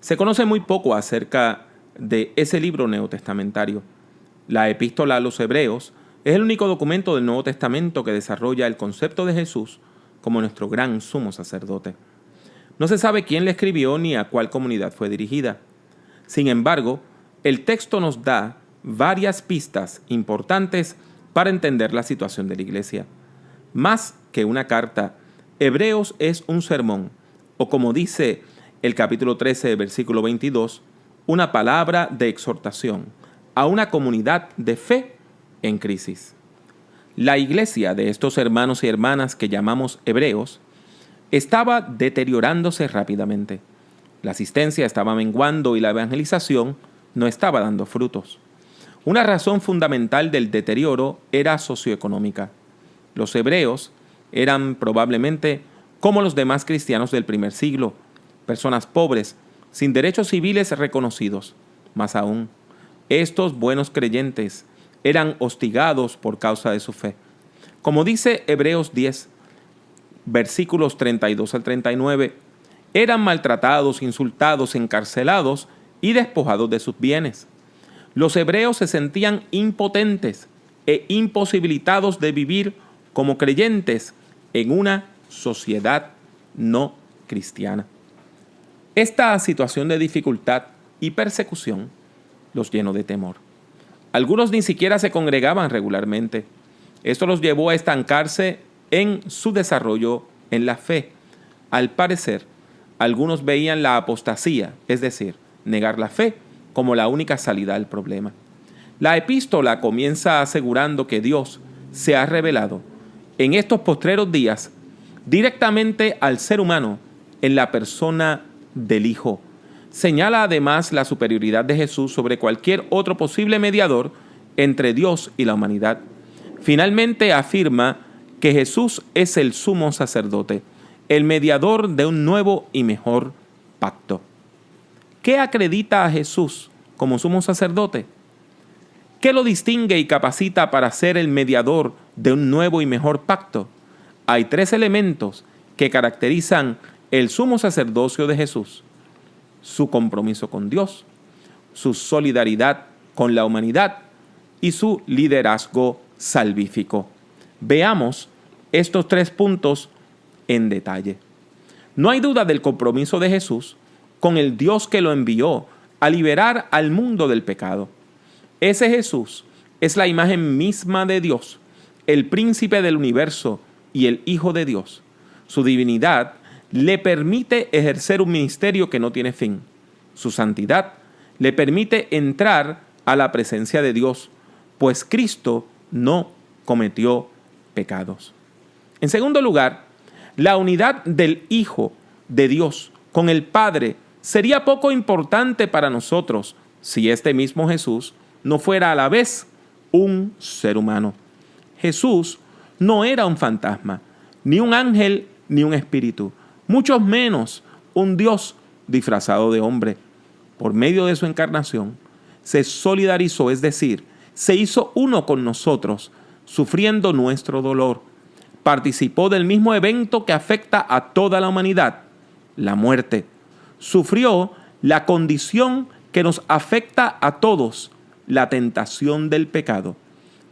Se conoce muy poco acerca de ese libro neotestamentario. La Epístola a los Hebreos es el único documento del Nuevo Testamento que desarrolla el concepto de Jesús como nuestro gran sumo sacerdote. No se sabe quién le escribió ni a cuál comunidad fue dirigida. Sin embargo, el texto nos da varias pistas importantes para entender la situación de la iglesia. Más que una carta, Hebreos es un sermón, o como dice el capítulo 13, versículo 22, una palabra de exhortación a una comunidad de fe en crisis. La iglesia de estos hermanos y hermanas que llamamos hebreos estaba deteriorándose rápidamente. La asistencia estaba menguando y la evangelización no estaba dando frutos. Una razón fundamental del deterioro era socioeconómica. Los hebreos eran probablemente como los demás cristianos del primer siglo, personas pobres, sin derechos civiles reconocidos. Más aún, estos buenos creyentes eran hostigados por causa de su fe. Como dice Hebreos 10, versículos 32 al 39, eran maltratados, insultados, encarcelados y despojados de sus bienes. Los hebreos se sentían impotentes e imposibilitados de vivir como creyentes en una sociedad no cristiana. Esta situación de dificultad y persecución los llenó de temor. Algunos ni siquiera se congregaban regularmente. Esto los llevó a estancarse en su desarrollo en la fe. Al parecer, algunos veían la apostasía, es decir, negar la fe, como la única salida al problema. La epístola comienza asegurando que Dios se ha revelado en estos postreros días directamente al ser humano en la persona del Hijo. Señala además la superioridad de Jesús sobre cualquier otro posible mediador entre Dios y la humanidad. Finalmente afirma que Jesús es el sumo sacerdote, el mediador de un nuevo y mejor pacto. ¿Qué acredita a Jesús como sumo sacerdote? ¿Qué lo distingue y capacita para ser el mediador de un nuevo y mejor pacto? Hay tres elementos que caracterizan el sumo sacerdocio de Jesús: su compromiso con Dios, su solidaridad con la humanidad y su liderazgo salvífico. Veamos estos tres puntos en detalle. No hay duda del compromiso de Jesús con el Dios que lo envió a liberar al mundo del pecado. Ese Jesús es la imagen misma de Dios, el príncipe del universo y el Hijo de Dios. Su divinidad le permite ejercer un ministerio que no tiene fin. Su santidad le permite entrar a la presencia de Dios, pues Cristo no cometió pecados. En segundo lugar, la unidad del Hijo de Dios con el Padre sería poco importante para nosotros si este mismo Jesús no fuera a la vez un ser humano. Jesús no era un fantasma, ni un ángel, ni un espíritu, mucho menos un Dios disfrazado de hombre. Por medio de su encarnación, se solidarizó, es decir, se hizo uno con nosotros, sufriendo nuestro dolor. Participó del mismo evento que afecta a toda la humanidad, la muerte. Sufrió la condición que nos afecta a todos, la tentación del pecado.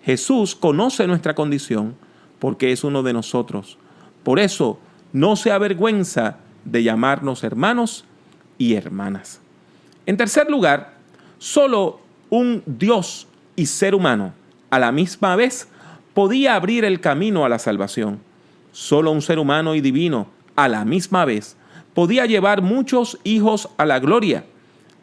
Jesús conoce nuestra condición porque es uno de nosotros. Por eso no se avergüenza de llamarnos hermanos y hermanas. En tercer lugar, solo un Dios y ser humano a la misma vez podía abrir el camino a la salvación. Solo un ser humano y divino a la misma vez podía llevar muchos hijos a la gloria.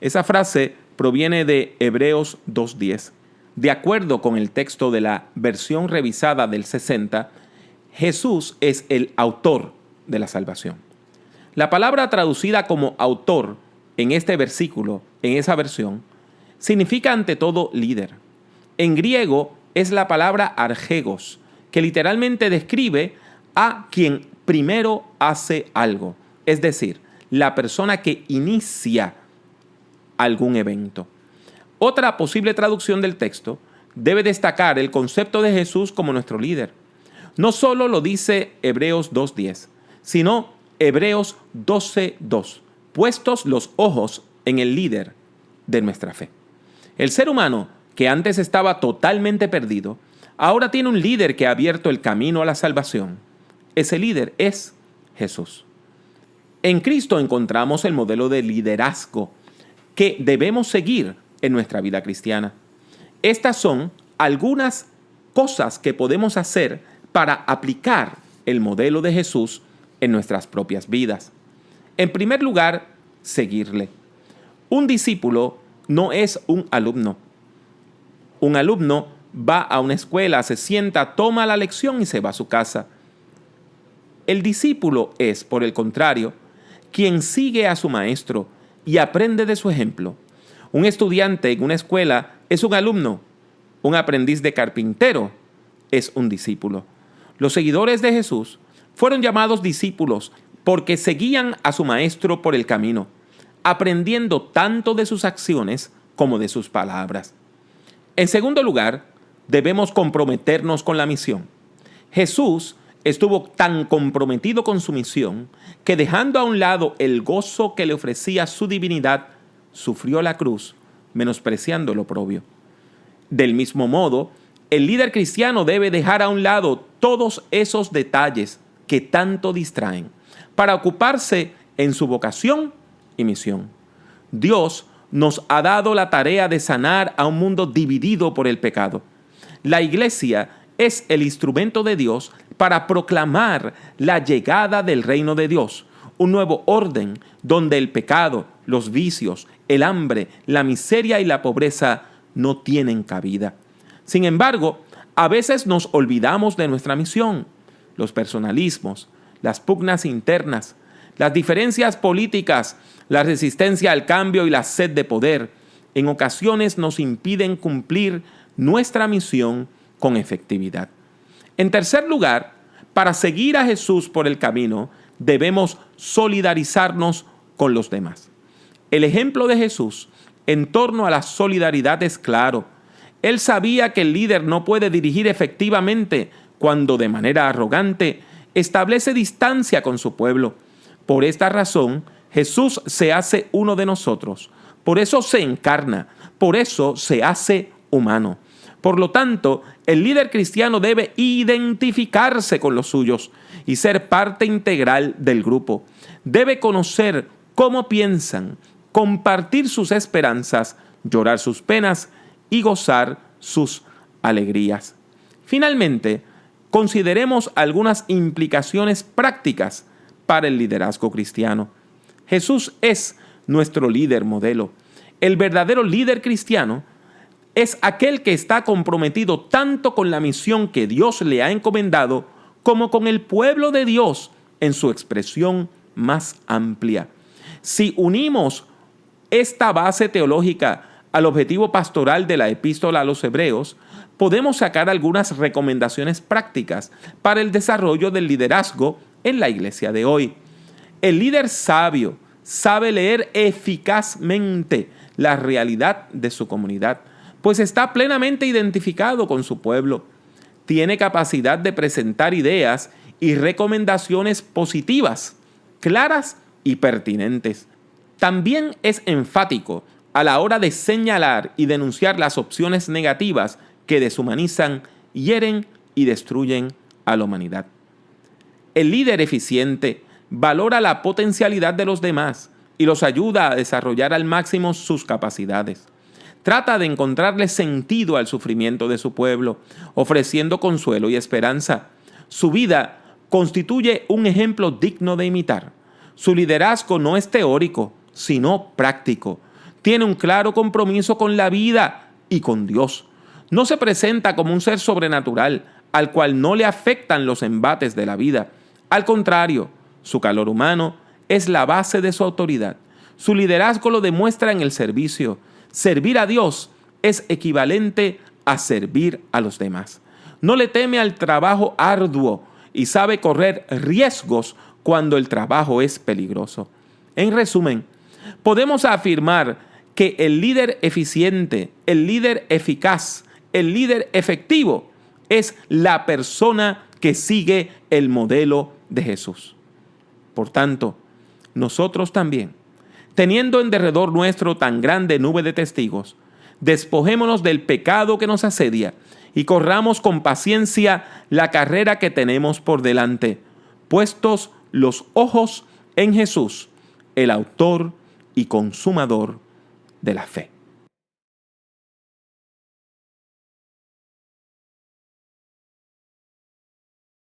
Esa frase proviene de Hebreos 2:10. De acuerdo con el texto de la versión revisada del 60, Jesús es el autor de la salvación. La palabra traducida como autor en este versículo, en esa versión, significa ante todo líder. En griego es la palabra argegos, que literalmente describe a quien primero hace algo, es decir, la persona que inicia algún evento. Otra posible traducción del texto debe destacar el concepto de Jesús como nuestro líder. No solo lo dice Hebreos 2:10, sino Hebreos 12:2. Puestos los ojos en el líder de nuestra fe. El ser humano, que antes estaba totalmente perdido, ahora tiene un líder que ha abierto el camino a la salvación. Ese líder es Jesús. En Cristo encontramos el modelo de liderazgo que debemos seguir en nuestra vida cristiana. Estas son algunas cosas que podemos hacer para aplicar el modelo de Jesús en nuestras propias vidas. En primer lugar, seguirle. Un discípulo no es un alumno. Un alumno va a una escuela, se sienta, toma la lección y se va a su casa. El discípulo es, por el contrario, quien sigue a su maestro y aprende de su ejemplo. Un estudiante en una escuela es un alumno. Un aprendiz de carpintero es un discípulo. Los seguidores de Jesús fueron llamados discípulos porque seguían a su maestro por el camino, aprendiendo tanto de sus acciones como de sus palabras. En segundo lugar, debemos comprometernos con la misión. Jesús estuvo tan comprometido con su misión que, dejando a un lado el gozo que le ofrecía su divinidad, sufrió la cruz, menospreciando lo propio. Del mismo modo, el líder cristiano debe dejar a un lado todos esos detalles que tanto distraen para ocuparse en su vocación y misión. Dios nos ha dado la tarea de sanar a un mundo dividido por el pecado. La iglesia es el instrumento de Dios para proclamar la llegada del reino de Dios, un nuevo orden donde el pecado, los vicios, el hambre, la miseria y la pobreza no tienen cabida. Sin embargo, a veces nos olvidamos de nuestra misión. Los personalismos, las pugnas internas, las diferencias políticas, la resistencia al cambio y la sed de poder, en ocasiones nos impiden cumplir nuestra misión con efectividad. En tercer lugar, para seguir a Jesús por el camino, debemos solidarizarnos con los demás. El ejemplo de Jesús en torno a la solidaridad es claro. Él sabía que el líder no puede dirigir efectivamente cuando de manera arrogante establece distancia con su pueblo. Por esta razón, Jesús se hace uno de nosotros. Por eso se encarna. Por eso se hace humano. Por lo tanto, el líder cristiano debe identificarse con los suyos y ser parte integral del grupo. Debe conocer cómo piensan, compartir sus esperanzas, llorar sus penas y gozar sus alegrías. Finalmente, consideremos algunas implicaciones prácticas para el liderazgo cristiano. Jesús es nuestro líder modelo. El verdadero líder cristiano es aquel que está comprometido tanto con la misión que Dios le ha encomendado como con el pueblo de Dios en su expresión más amplia. Si unimos esta base teológica al objetivo pastoral de la epístola a los Hebreos, podemos sacar algunas recomendaciones prácticas para el desarrollo del liderazgo en la iglesia de hoy. El líder sabio sabe leer eficazmente la realidad de su comunidad, pues está plenamente identificado con su pueblo. Tiene capacidad de presentar ideas y recomendaciones positivas, claras y pertinentes. También es enfático a la hora de señalar y denunciar las opciones negativas que deshumanizan, hieren y destruyen a la humanidad. El líder eficiente valora la potencialidad de los demás y los ayuda a desarrollar al máximo sus capacidades. Trata de encontrarle sentido al sufrimiento de su pueblo, ofreciendo consuelo y esperanza. Su vida constituye un ejemplo digno de imitar. Su liderazgo no es teórico, sino práctico. Tiene un claro compromiso con la vida y con Dios. No se presenta como un ser sobrenatural al cual no le afectan los embates de la vida. Al contrario, su calor humano es la base de su autoridad. Su liderazgo lo demuestra en el servicio. Servir a Dios es equivalente a servir a los demás. No le teme al trabajo arduo y sabe correr riesgos cuando el trabajo es peligroso. En resumen, podemos afirmar que el líder eficiente, el líder eficaz, el líder efectivo es la persona que sigue el modelo de Jesús. Por tanto, nosotros también Teniendo en derredor nuestro tan grande nube de testigos, despojémonos del pecado que nos asedia y corramos con paciencia la carrera que tenemos por delante, puestos los ojos en Jesús, el autor y consumador de la fe.